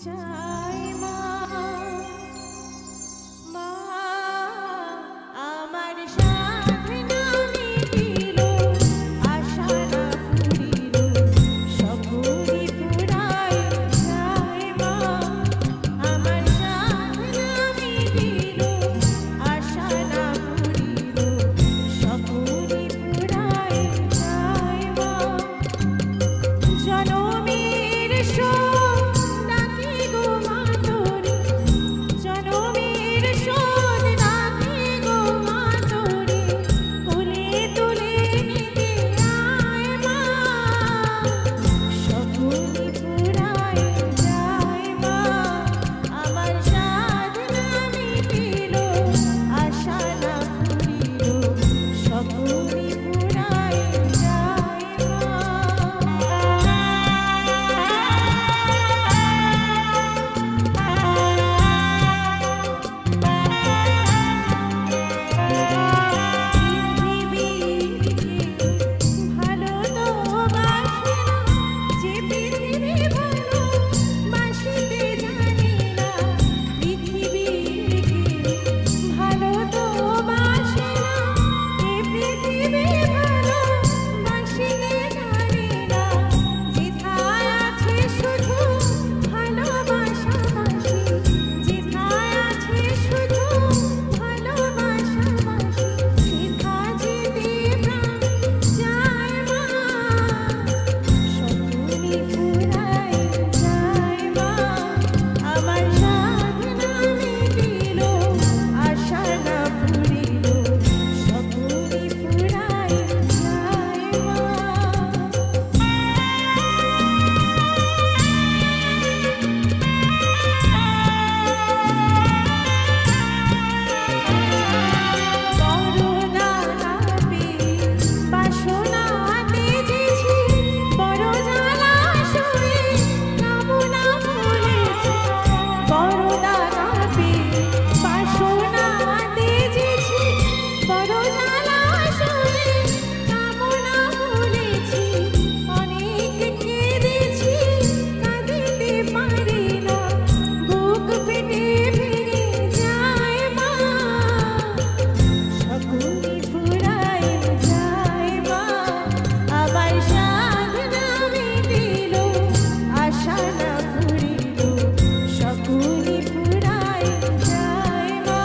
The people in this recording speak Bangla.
যায় মা, মা আমার সাধনা মিটিল, আশা না ফুরিল, সকলই ফুরায় যায় মা, আমার সাধনা মিটিল, আশা না ফুরিল, সকলই ফুরায় যায় মা। জনমের শোক নাকি গো মা তোরে, জনমের শোক নাকি গো মা তোরে, কোলে তুলে নিতে আয় মা, সকলই ফুরায় যায় মা, আমার সাধনা মিটিল, আশা না ফুরিল, সকলই ফুরায় যায় মা। ভালো তো বাসে না, যে পৃথিবী ভালো বাসিতে জানে না, পৃথিবীকে ভালো তো বাসে না, যে পৃথিবী ভালো বাসিতে জানে না, যেথায় আছে শুধু ভালোবাসা বাসি, যেথায় আছে শুধু ভালোবাসা বাসি, সেথা যেতে প্রাণ যায় মা, সকলই ফুরায় যায় মা, আমার সাধনা মিটিল, আশা না ফুরিল, সকলই ফুরায় যায় মা। বরদানা পেয়ে বাসনা তেজেছি, বড় জ্বালা সয়ে কামনা ভুলেছি, বরদানা পেয়ে বাসনা তেজেছি, বড় জ্বালা সয়ে কামনা ভুলেছি, অনেক কেঁদেছি কাঁদিতে পারি না, বুক ফেটে ভেঙে যায় মা, সকলই ফুরায় যায় মা, আমার সাধনা মিটিল, আশা না ফুরিল, সকলই ফুরায় যায় মা।